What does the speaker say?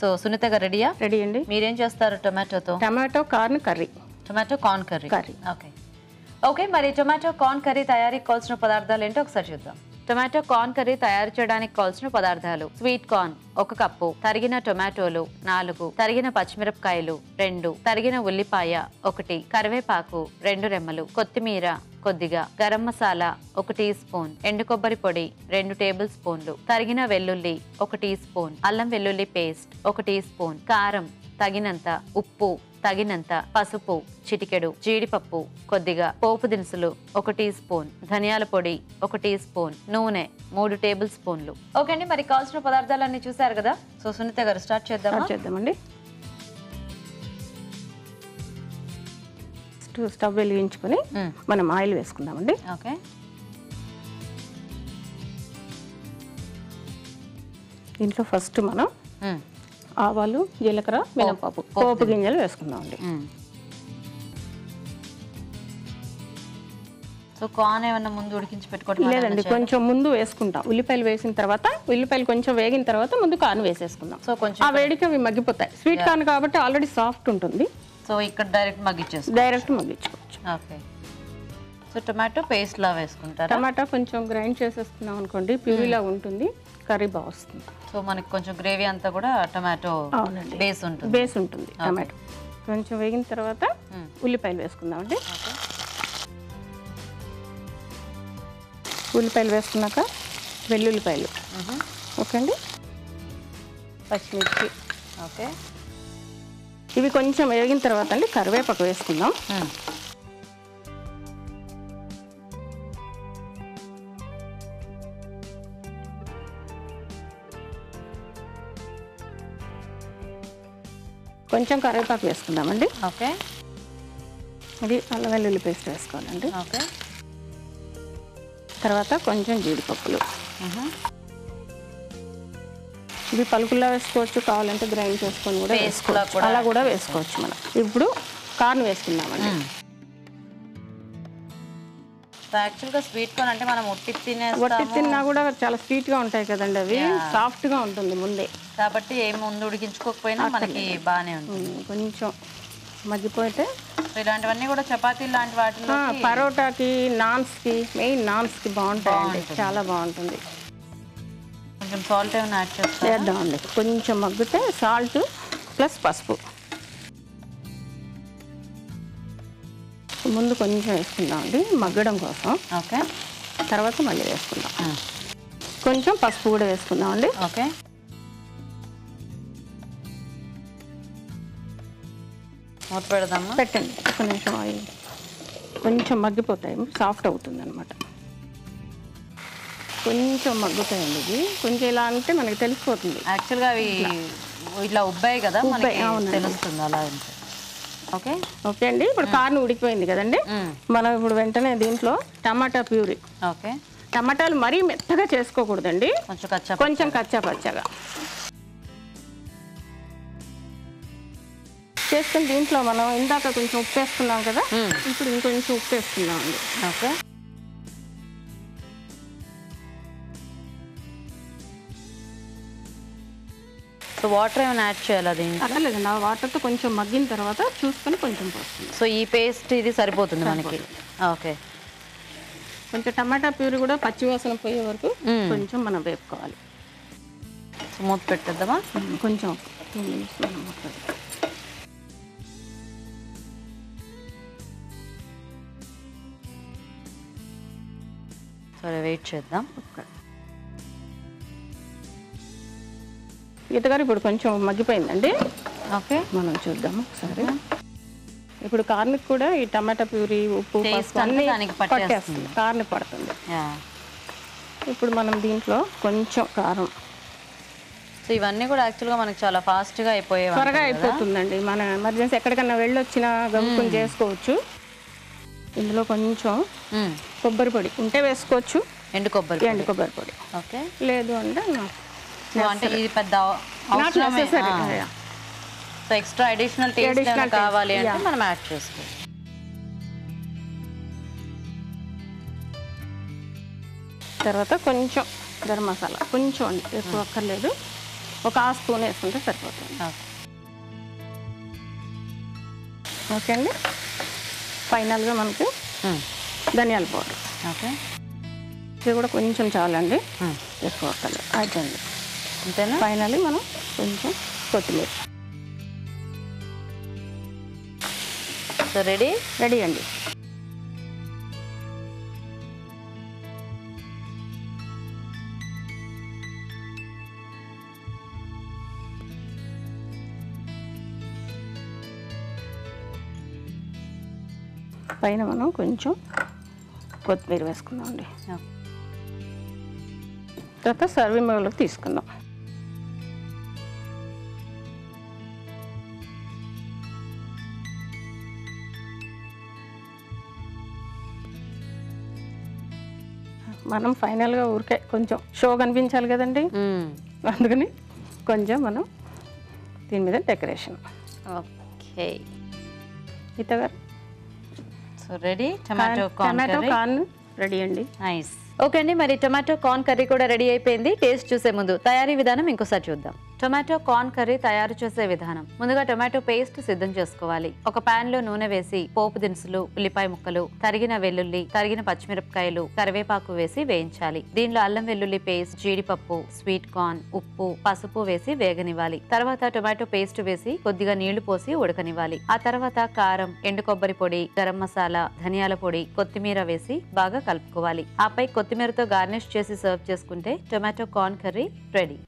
So Sunitha గారు రెడీయా? Ready అండి. మీరేం చేస్తారు టొమాటోతో? Tomato corn curry. Tomato corn curry. Okay, మరి టొమాటో కార్న్ కర్రీ తయారీకి కావాల్సిన పదార్థాలు ఏంటో ఒకసారి చూద్దాం. టొమాటో కార్న్ కర్రీ తయారు చేయడానికి కావాల్సిన పదార్థాలు: స్వీట్ కార్న్ 1 కప్పు, తరిగిన టొమాటోలు 4, తరిగిన పచ్చిమిరపకాయలు 2, తరిగిన ఉల్లిపాయ 1, కరివేపాకు 2 రెమ్మలు, కొత్తిమీర కొద్దిగా, గరం మసాలా 1 టీ స్పూన్, ఎండు కొబ్బరి పొడి 2 టేబుల్ స్పూన్లు, తరిగిన వెల్లుల్లి 1 టీ స్పూన్, అల్లం వెల్లుల్లి పేస్ట్ 1 టీ స్పూన్, కారం తగినంత, ఉప్పు తగినంత, పసుపు చిటికెడు, జీడిపప్పు కొద్దిగా, పోపు దినుసులు 1 టీ స్పూన్, ధనియాల పొడి 1 టీ స్పూన్, నూనె 3 టేబుల్ స్పూన్లు. ఓకే అండి, మరి కావాల్సిన పదార్థాలన్నీ చూసారు కదా. సో సునీత గారు స్టార్ట్ చేద్దామండి. స్టవ్ వెలిగించుకొని మనం ఆయిల్ వేసుకుందామండి. ఓకే, దీంట్లో ఫస్ట్ మనం ఆవాలు, జీలకర్ర, మినపప్పు, పోపు గింజలు వేసుకుందామండి. సో కార్న్ ఏమన్నా ముందు ఉడికించి పెట్టుకోవడం లేదండి, కొంచెం ముందు వేసుకుంటాం. ఉల్లిపాయలు వేసిన తర్వాత, ఉల్లిపాయలు కొంచెం వేగిన తర్వాత ముందు కార్న్ వేసేసుకుందాం. సో కొంచెం ఆ వేడికి అవి మగ్గిపోతాయి. స్వీట్ కార్న్ కాబట్టి ఆల్రెడీ సాఫ్ట్ ఉంటుంది. సో ఇక్కడ డైరెక్ట్ మగ్గించుకోవచ్చు. ఓకే, సో టొమాటో పేస్ట్ లా వేసుకుంటారు. టమాటా కొంచెం గ్రైండ్ చేసేసుకున్నాం అనుకోండి, ప్యూరీలా ఉంటుంది, కర్రీ బాగా వస్తుంది. సో మనకి కొంచెం గ్రేవీ అంతా కూడా టొమాటో బేస్ ఉంటుంది. టమాటో కొంచెం వేగిన తర్వాత ఉల్లిపాయలు వేసుకుందామండి. ఉల్లిపాయలు వేసుకున్నాక వెల్లుల్లిపాయలు, ఓకే అండి, పచ్చిమిర్చి, ఓకే, ఇవి కొంచెం వేగిన తర్వాత అండి కరివేపాకు వేసుకుందాం. కొంచెం కరివేపాకు వేసుకుందామండి. ఓకే, ఇది అల్లం వెల్లుల్లి పేస్ట్ వేసుకోవాలండి. ఓకే, తర్వాత కొంచెం జీడిపప్పులు, ఇవి పలుకుల్లా వేసుకోవచ్చు, కావాలంటే గ్రైండ్ చేసుకొని కూడా వేసుకోవచ్చు, అలా కూడా వేసుకోవచ్చు మనం. ఇప్పుడు కార్న్ వేసుకుందామండి. యాక్చువల్గా స్వీట్ కార్న్ అంటే మనం ఒట్టి తిన్నా కూడా చాలా స్వీట్గా ఉంటాయి కదండి, అవి సాఫ్ట్గా ఉంటుంది ముందే, కాబట్టి ఏం ముందు ఉడికించుకోకపోయినా మనకి బాగానే ఉంటుంది. కొంచెం మగ్గిపోతే ఇలాంటివన్నీ కూడా చపాతీ లాంటి వాటిలో, పరోటాకి, నాన్స్కి, మెయిన్ నాన్స్కి బాగుంటాయండి, చాలా బాగుంటుంది. కొంచెం సాల్ట్ ఏమైనా యాడ్ చేద్దామండి. కొంచెం మగ్గితే సాల్ట్ ప్లస్ పసుపు ముందు కొంచెం వేసుకుందామండి మగ్గడం కోసం. ఓకే, తర్వాత మళ్ళీ వేసుకుందాం. కొంచెం పసుపు కూడా వేసుకుందామండి. ఓకే, మూత పెడదాము. పెట్టండి, ఒక నిమిషం ఆయిల్ కొంచెం మగ్గిపోతాయి, సాఫ్ట్ అవుతుంది అనమాట. కొంచెం మగ్గుతాయండి ఇవి, కొంచెం ఇలా అంటే మనకి తెలిసిపోతుంది. యాక్చువల్గా అవి ఇట్లా ఉబ్బాయి కదా, తెలుస్తుంది అలా. ఓకే, ఓకే అండి, ఇప్పుడు కార్న్ ఉడికిపోయింది కదండి. మనం ఇప్పుడు వెంటనే దీంట్లో టమాటా ప్యూరీ. ఓకే, టమాటాలు మరీ మెత్తగా చేసుకోకూడదండి, కొంచెం కచ్చా పచ్చగా చేసుకుని దీంట్లో మనం ఇందాక కొంచెం ఉప్పు వేసుకున్నాం కదా, ఇప్పుడు ఇంకొంచెం ఉప్పు వేసుకున్నామండి. ఓకే, సో వాటర్ ఏమైనా యాడ్ చేయాలి? అది అక్కర్లేదండి, ఆ వాటర్తో కొంచెం మగ్గిన తర్వాత చూసుకొని కొంచెం పోస్తుంది. సో ఈ పేస్ట్ ఇది సరిపోతుంది మనకి. ఓకే, కొంచెం టమాటా ప్యూరీ కూడా పచ్చివాసన పోయే వరకు కొంచెం మనం వేపుకోవాలి. సో మూత పెట్టేద్దామా? కొంచెం 2 minutes మనం మూత. సరే, వెయిట్ చేద్దాం. గీత గారు ఇప్పుడు కొంచెం మగ్గిపోయిందండి. ఓకే, మనం చూద్దాము ఒకసారి. ఇప్పుడు కార్న్కి కూడా ఈ టమాటా ప్యూరీ, ఉప్పు, పసుపు అన్నీ పట్టేస్తుంది, కార్న్ పడుతుంది. ఇప్పుడు మనం దీంట్లో కొంచెం కారం. సో ఇవన్నీ కూడా యాక్చువల్గా మనకి చాలా ఫాస్ట్గా అయిపోయాయి, త్వరగా అయిపోతుందండి. మన ఎమర్జెన్సీ ఎక్కడికన్నా వెళ్ళొచ్చినా గమ్ముకుని చేసుకోవచ్చు. ఇందులో కొంచెం కొబ్బరి పొడి ఉంటే వేసుకోవచ్చు, ఎండు కొబ్బరి పొడి. ఓకే, లేదు అంటే అంటే ఇది పెద్ద సో ఎక్స్ట్రా అడిషనల్ టేస్ట్ కావాలి అంటే మనం యాడ్ చేసుకోవచ్చు. తర్వాత కొంచెం గరం మసాలా, కొంచెం అండి, ఎక్కువ అక్కర్లేదు. ఒక హాఫ్ స్పూన్ వేసుకుంటే సరిపోతుంది. ఓకే అండి. ఫైనల్గా మనకి ధనియాల పౌడర్. ఓకే, ఇది కూడా కొంచెం చాలండి, ఎక్కువ అయిపోయింది అంతేనా. ఫైనల్లీ మనం కొంచెం కొత్తిమీర. సో రెడీ అండి. పైన మనం కొంచెం కొత్తిమీర వేసుకుందాం అండి. తర్వాత సర్వింగ్ బౌల్లోకి తీసుకుందాం. మనం ఫైనల్గా ఊరికే కొంచెం షో కనిపించాలి కదండి, అందుకని కొంచెం మనం దీని మీద డెకరేషన్. ఓకే, ఇతగారు so ready. Tomato corn ready అండి. నైస్. ఓకే అండి, మరి టొమాటో కార్న్ కర్రీ కూడా రెడీ అయిపోయింది. టేస్ట్ చూసే ముందు తయారీ విధానం ఇంకోసారి చూద్దాం. టొమాటో కార్న్ కర్రీ తయారు చేసే విధానం: ముందుగా టొమాటో పేస్ట్ సిద్ధం చేసుకోవాలి. ఒక పాన్ లో నూనె వేసి పోపు దినుసులు, ఉల్లిపాయ ముక్కలు, తరిగిన వెల్లుల్లి, తరిగిన పచ్చిమిరపకాయలు, కరివేపాకు వేసి వేయించాలి. దీనిలో అల్లం వెల్లుల్లి పేస్ట్, జీడిపప్పు, స్వీట్ కార్న్, ఉప్పు, పసుపు వేసి వేగనివ్వాలి. తర్వాత టొమాటో పేస్ట్ వేసి కొద్దిగా నీళ్లు పోసి ఉడకనివ్వాలి. ఆ తర్వాత కారం, ఎండు కొబ్బరి పొడి, గరం మసాలా, ధనియాల పొడి, కొత్తిమీర వేసి బాగా కలుపుకోవాలి. ఆపై కొత్తిమీరతో గార్నిష్ చేసి సర్వ్ చేసుకుంటే టొమాటో కార్న్ కర్రీ రెడీ.